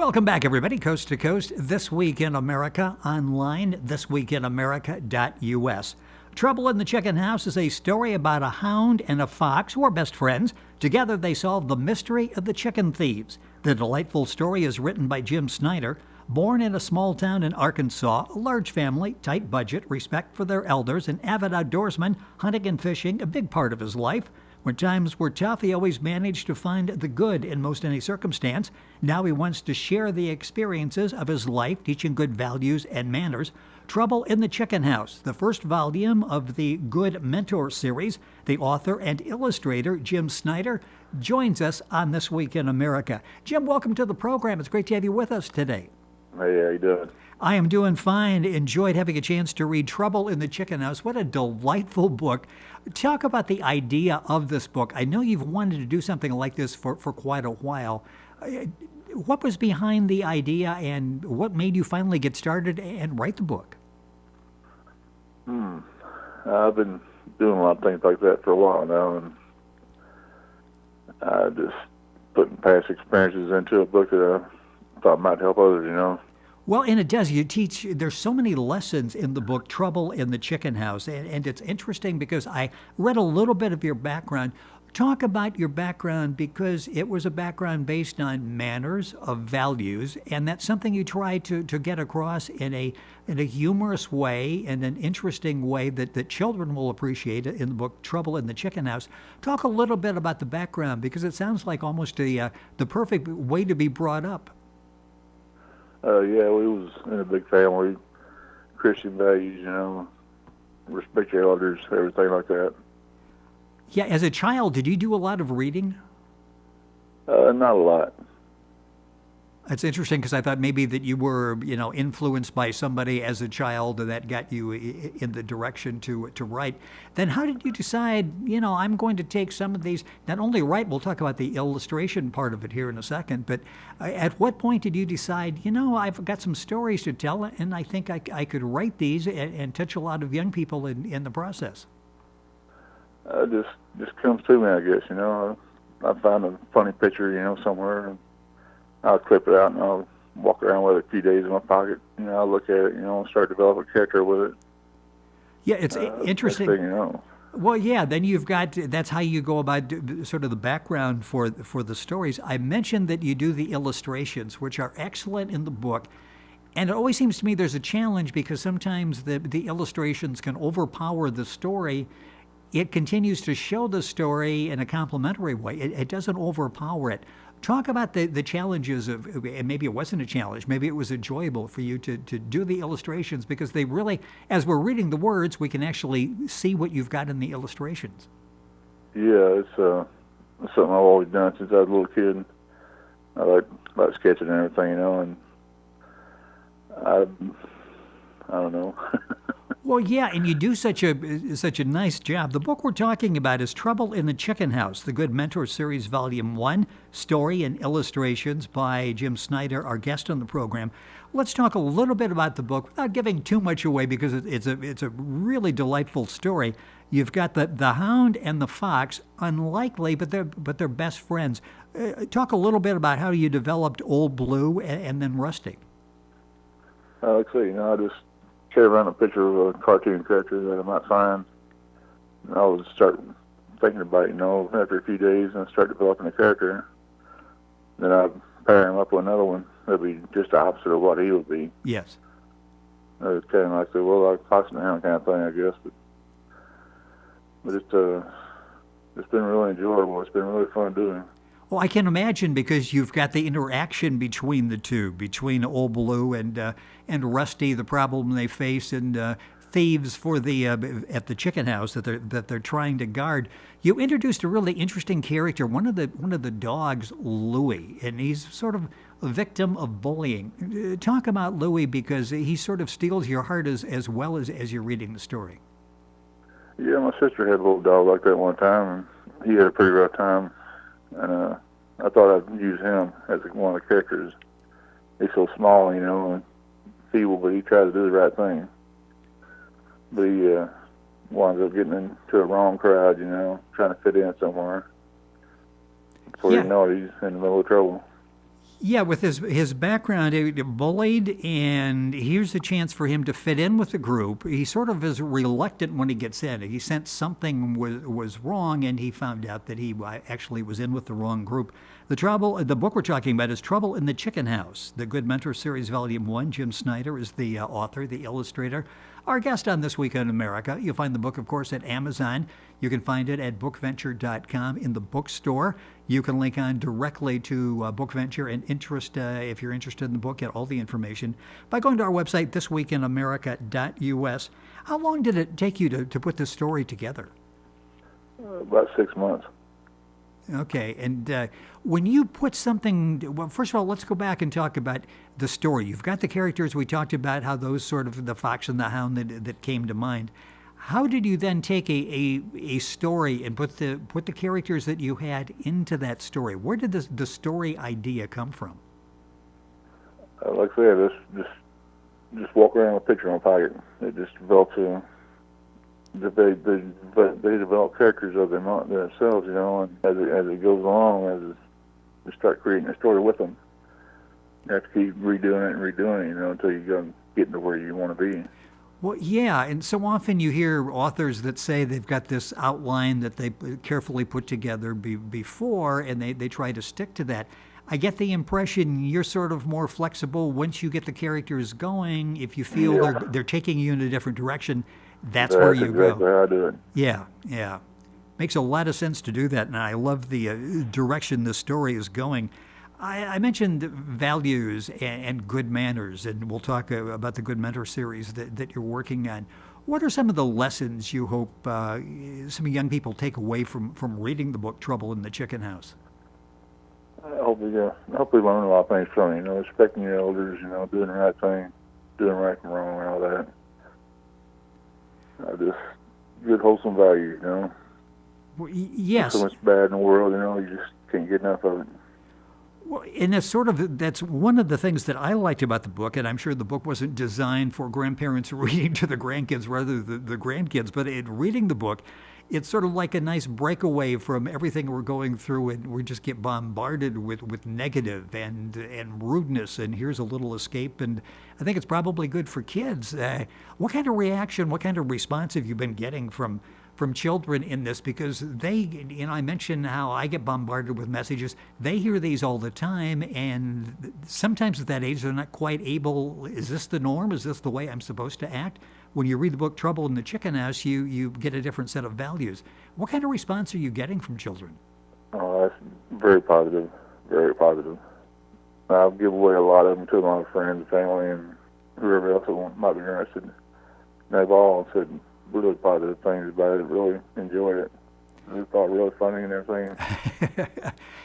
Welcome back, everybody, coast to coast. This Week in America online, thisweekinamerica.us. Trouble in the Chicken House is a story about a hound and a fox who are best friends. Together, they solve the mystery of the chicken thieves. The delightful story is written by Jim Snyder. Born in a small town in Arkansas, a large family, tight budget, respect for their elders, an avid outdoorsman, hunting and fishing, a big part of his life. When times were tough, he always managed to find the good in most any circumstance. Now he wants to share the experiences of his life, teaching good values and manners. Trouble in the Chicken House, the first volume of the Good Mentor series. The author and illustrator, Jim Snyder, joins us on This Week in America. Jim, welcome to the program. It's great to have you with us today. Hey, how you doing? I am doing fine. Enjoyed having a chance to read Trouble in the Chicken House. What a delightful book. Talk about the idea of this book. I know you've wanted to do something like this for quite a while. What was behind the idea, and what made you finally get started and write the book? I've been doing a lot of things like that for a while now, and I just putting past experiences into a book that I thought might help others, you know. Well, and it does. You teach, there's so many lessons in the book, Trouble in the Chicken House. And it's interesting because I read a little bit of your background. Talk about your background, because it was a background based on manners of values, and that's something you try to get across in a humorous way, in an interesting way that children will appreciate in the book Trouble in the Chicken House. Talk a little bit about the background, because it sounds like almost the perfect way to be brought up. Yeah, we was in a big family, Christian values, you know, respect your elders, everything like that. Yeah, as a child, did you do a lot of reading? Not a lot. It's interesting because I thought maybe that you were, influenced by somebody as a child that got you in the direction to write. Then how did you decide, I'm going to take some of these, not only write, we'll talk about the illustration part of it here in a second, but at what point did you decide, I've got some stories to tell, and I think I could write these and touch a lot of young people in the process? Just comes to me, I guess, I find a funny picture, somewhere, and I'll clip it out and I'll walk around with it a few days in my pocket. I'll look at it, and start developing a character with it. Yeah, it's interesting. Next thing Well, yeah, then that's how you go about sort of the background for the stories. I mentioned that you do the illustrations, which are excellent in the book. And it always seems to me there's a challenge, because sometimes the illustrations can overpower the story. It continues to show the story in a complimentary way. It doesn't overpower it. Talk about the challenges of, and maybe it wasn't a challenge, maybe it was enjoyable for you to do the illustrations, because they really, as we're reading the words, we can actually see what you've got in the illustrations. Yeah, it's something I've always done since I was a little kid. I like sketching and everything, and I don't know. Well, yeah, and you do such a nice job. The book we're talking about is Trouble in the Chicken House, the Good Mentor Series, Volume 1, story and illustrations by Jim Snyder, our guest on the program. Let's talk a little bit about the book without giving too much away, because it's a really delightful story. You've got the hound and the fox, unlikely, but they're best friends. Talk a little bit about how you developed Old Blue and then Rusty. Let's see, I just carry around a picture of a cartoon character that I might find, and I would start thinking about it, after a few days, and start developing a character. Then I'd pair him up with another one that'd be just the opposite of what he would be. Yes. It's kind of like fox and hound kind of thing, I guess. But it's been really enjoyable. It's been really fun doing. Well, I can imagine, because you've got the interaction between the two, between Old Blue and Rusty, the problem they face, and thieves for at the chicken house that they're trying to guard. You introduced a really interesting character, one of the dogs, Louie, and he's sort of a victim of bullying. Talk about Louie, because he sort of steals your heart as well as you're reading the story. Yeah, my sister had a little dog like that one time, and he had a pretty rough time. And I thought I'd use him as one of the characters. He's so small, and feeble, but he tried to do the right thing. But he winds up getting into a wrong crowd, trying to fit in somewhere. Before you know it, he's in the middle of trouble. Yeah, with his background, bullied, and here's a chance for him to fit in with the group. He sort of is reluctant when he gets in. He sensed something was wrong, and he found out that he actually was in with the wrong group. The book we're talking about is Trouble in the Chicken House. The Good Mentor Series, Volume 1. Jim Snyder is the author, the illustrator. Our guest on This Week in America. You'll find the book, of course, at Amazon. You can find it at bookventure.com in the bookstore. You can link on directly to Bookventure and if you're interested in the book, get all the information by going to our website, thisweekinamerica.us. How long did it take you to put this story together? About 6 months. Okay, and when you put something, well, first of all, let's go back and talk about the story. You've got the characters we talked about, how those sort of, the fox and the hound that came to mind. How did you then take a story and put the characters that you had into that story? Where did the story idea come from? Like I said, just walk around with a picture in my pocket. It just develops they develop characters of themselves, you know, and as it goes along, as you start creating a story with them, you have to keep redoing it, you know, until you get into where you want to be. Well, yeah, and so often you hear authors that say they've got this outline that they carefully put together before, and they try to stick to that. I get the impression you're sort of more flexible once you get the characters going. If you feel they're taking you in a different direction, that's where you go. That's exactly how I do it. Yeah. Makes a lot of sense to do that, and I love the direction the story is going. I mentioned values and good manners, and we'll talk about the Good Mentor series that you're working on. What are some of the lessons you hope some young people take away from reading the book Trouble in the Chicken House? I hope we learn a lot of things from it, you know, respecting your elders, you know, doing the right thing, doing right from wrong, and all that. Just good, wholesome values, you know. Well, yes. There's so much bad in the world, you know, you just can't get enough of it. Well, and that's one of the things that I liked about the book, and I'm sure the book wasn't designed for grandparents reading to the grandkids rather than the grandkids, but reading the book, it's sort of like a nice breakaway from everything we're going through, and we just get bombarded with negative and rudeness, and here's a little escape, and I think it's probably good for kids. What kind of reaction, what kind of response have you been getting from children in this? Because I mentioned how I get bombarded with messages. They hear these all the time, and sometimes at that age they're not quite able, is this the norm? Is this the way I'm supposed to act? When you read the book Trouble in the Chicken House, you get a different set of values. What kind of response are you getting from children? Oh, that's very positive, very positive. I'll give away a lot of them to my friends, family, and whoever else that might be interested. And they've all said really positive things about it, really enjoyed it. I thought it really funny and everything.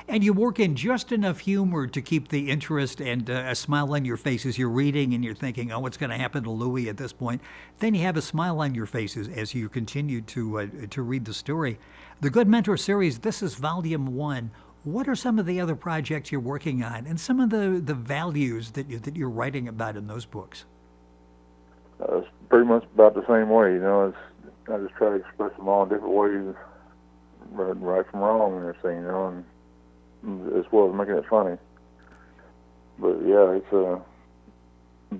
And you work in just enough humor to keep the interest and a smile on your face as you're reading and you're thinking, oh, what's going to happen to Louie at this point? Then you have a smile on your faces as you continue to read the story. The Good Mentor series, this is Volume 1. What are some of the other projects you're working on and some of the values that you're writing about in those books? It's pretty much about the same way, you know. I just try to express them all in different ways, right from wrong and everything, you know, and as well as making it funny. But yeah, it's the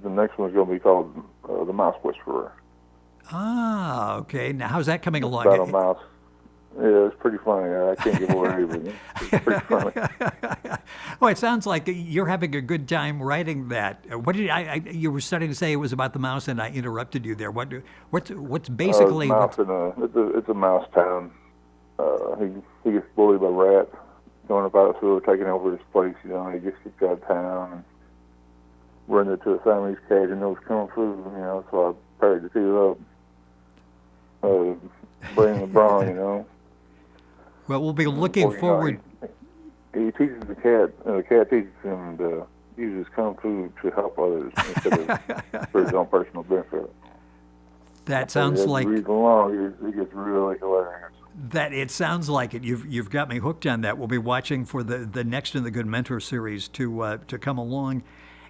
next one's going to be called The Mouse Whisperer. Ah, okay. Now, how's that coming along? About a mouse. Yeah, it's pretty funny. I can't give away, but it's pretty funny. Oh, it sounds like you're having a good time writing that. What did you were starting to say it was about the mouse, and I interrupted you there. What's basically? It's a mouse town. He gets bullied by rats, going about who are taking over his place. You know, he gets kicked out of town and run into a family's cage and those kung fu. You know, so I paired the two up, bring the brawn. You know. Well, we'll be looking forward. He teaches the cat, and the cat teaches him to use his kung fu to help others instead of for his own personal benefit. That sounds like. Read along, it gets really hilarious. That it sounds like it. You've got me hooked on that. We'll be watching for the next in the Good Mentor series to come along.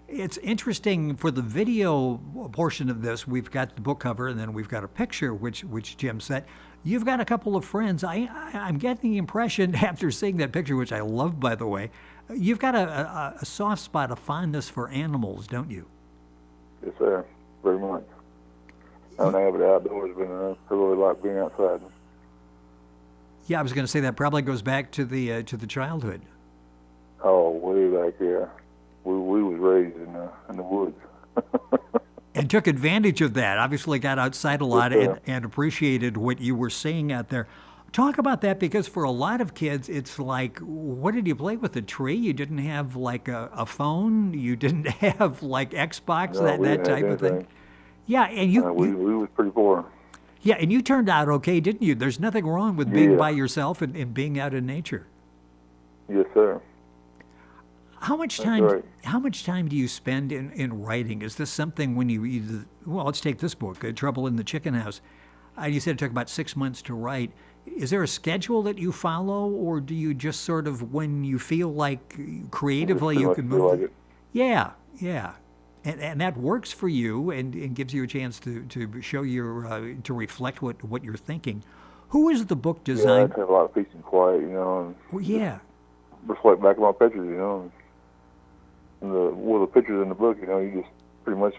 It's interesting for the video portion of this. We've got the book cover, and then we've got a picture, which Jim sent. You've got a couple of friends. I'm getting the impression after seeing that picture, which I love, by the way, You've got a soft spot, a fondness for animals, don't you? Yes, sir. Very much. I'm an avid outdoorsman. I really like being outside. Yeah, I was going to say that probably goes back to the childhood. Oh, way back there. We was raised in the woods. And took advantage of that. Obviously got outside a lot and appreciated what you were seeing out there. Talk about that, because for a lot of kids, it's like, what did you play with, a tree? You didn't have like a phone? You didn't have like Xbox, No, we that didn't have type of thing? anything. Yeah, and We was pretty poor. yeah, and you turned out okay, didn't you? There's nothing wrong with being by yourself and being out in nature. Yes, sir. How much That's time? right. How much time do you spend in writing? Is this something when you either? Well, let's take this book, Trouble in the Chicken House. You said it took about 6 months to write. Is there a schedule that you follow, or do you just sort of, when you feel like creatively you can move? Like it. Yeah, yeah, and that works for you, and gives you a chance to show your to reflect what you're thinking. Who is the book Yeah, I designed? have a lot of peace and quiet, and Well, yeah. reflect back on my pictures, And the pictures in the book, you just pretty much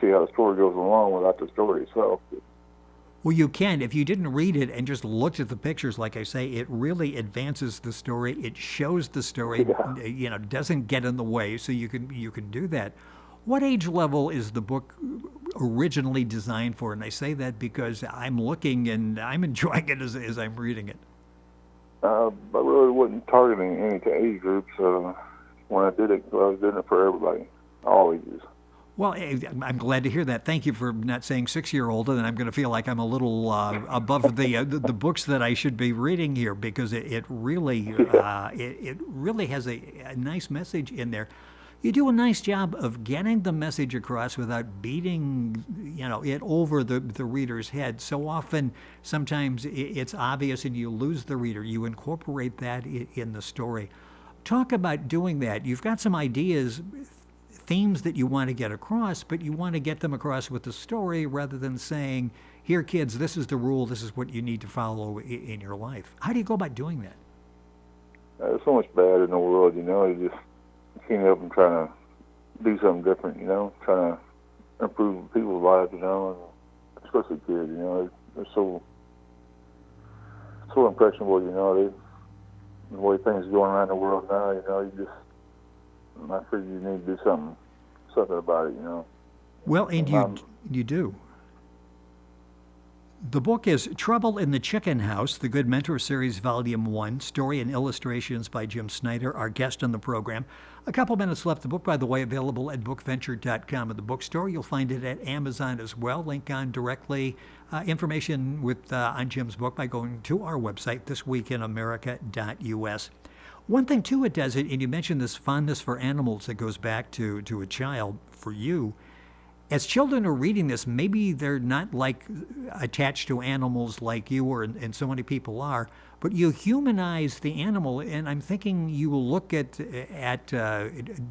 see how the story goes along without the story itself. Well, you can. If you didn't read it and just looked at the pictures, like I say, it really advances the story. It shows the story, doesn't get in the way, so you can do that. What age level is the book originally designed for? And I say that because I'm looking and I'm enjoying it as I'm reading it. I really wasn't targeting any age groups. When I did it, I was doing it for everybody, all ages. Well, I'm glad to hear that. Thank you for not saying 6-year-old, and I'm going to feel like I'm a little above the books that I should be reading here, because it really has a nice message in there. You do a nice job of getting the message across without beating it over the reader's head. So often, sometimes it's obvious and you lose the reader. You incorporate that in the story. Talk about doing that. You've got some ideas, themes that you want to get across, but you want to get them across with the story rather than saying, here, kids, this is the rule, this is what you need to follow in your life. How do you go about doing that? There's so much bad in the world, you just can't help them trying to do something different, trying to improve people's lives, and especially kids, they're so impressionable, the way things are going around the world now, I figure you need to do something about it, Well, and you do. The book is Trouble in the Chicken House, the Good Mentor Series, Volume 1, story and illustrations by Jim Snyder, our guest on the program. A couple minutes left. The book, by the way, available at bookventure.com at the bookstore. You'll find it at Amazon as well. Link on directly. Information on Jim's book by going to our website, thisweekinamerica.us. One thing, too, it does, and you mentioned this fondness for animals that goes back to a child for you. As children are reading this, maybe they're not like attached to animals like you and so many people are, but you humanize the animal, and I'm thinking you will look at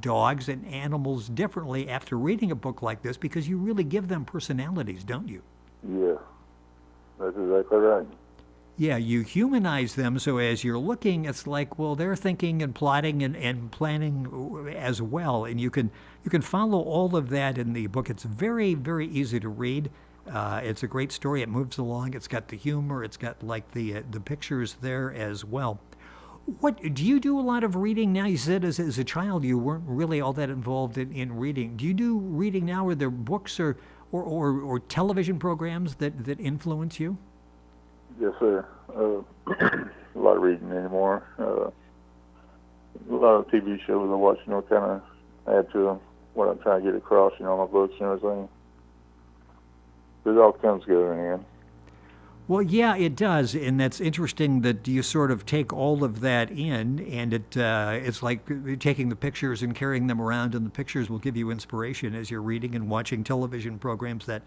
dogs and animals differently after reading a book like this, because you really give them personalities, don't you? Yeah, that's exactly right. Yeah, you humanize them, so as you're looking, it's like, well, they're thinking and plotting and planning as well, and you can follow all of that in the book. It's very, very easy to read. It's a great story. It moves along. It's got the humor. It's got like the pictures there as well. What do you do a lot of reading now? You said as a child you weren't really all that involved in reading. Do you do reading now? Are there books or television programs that influence you? Yes, sir. A lot of reading anymore. A lot of TV shows I watch, kind of add to what I'm trying to get across, my books and everything. It all comes together in the end. Well, yeah, it does, and that's interesting that you sort of take all of that in, and it's like taking the pictures and carrying them around, and the pictures will give you inspiration as you're reading and watching television programs. That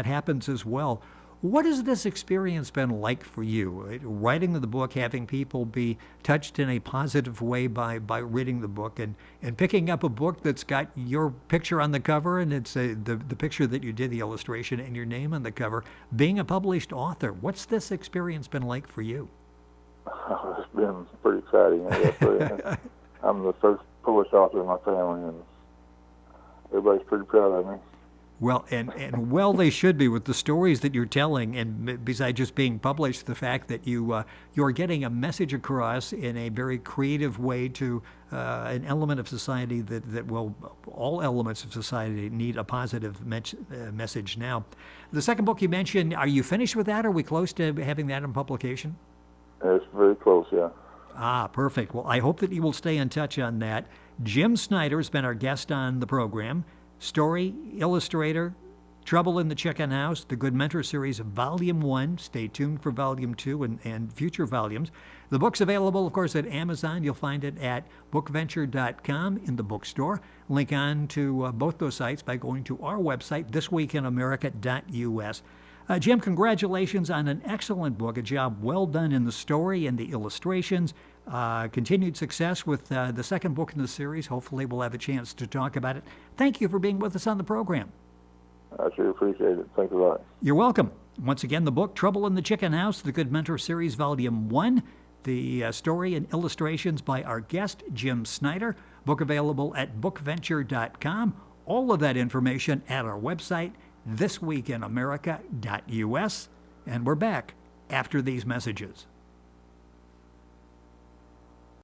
happens as well. What has this experience been like for you? Writing the book, having people be touched in a positive way by reading the book, and picking up a book that's got your picture on the cover, and it's the picture that you did, the illustration, and your name on the cover, being a published author. What's this experience been like for you? It's been pretty exciting, I guess. I'm the first published author in my family, and everybody's pretty proud of me. Well, and well, they should be with the stories that you're telling, and besides just being published, the fact that you're getting a message across in a very creative way to an element of society that will, all elements of society need a positive message now. The second book you mentioned, are you finished with that? Are we close to having that in publication? It's very close, yeah. Ah, perfect. Well, I hope that you will stay in touch on that. Jim Snyder has been our guest on the program. Story, illustrator, Trouble in the Chicken House, the Good Mentor Series, Volume 1. Stay tuned for Volume 2 and future volumes. The book's available, of course, at Amazon. You'll find it at bookventure.com in the bookstore. Link on to both those sites by going to our website, thisweekinamerica.us. Jim, congratulations on an excellent book, a job well done in the story and the illustrations. Continued success with the second book in the series. Hopefully we'll have a chance to talk about it. Thank you for being with us on the program. I sure appreciate it. Thanks a lot. You're welcome. Once again, the book, Trouble in the Chicken House, the Good Mentor Series, Volume 1. The story and illustrations by our guest, Jim Snyder. Book available at bookventure.com. All of that information at our website, thisweekinamerica.us. And we're back after these messages.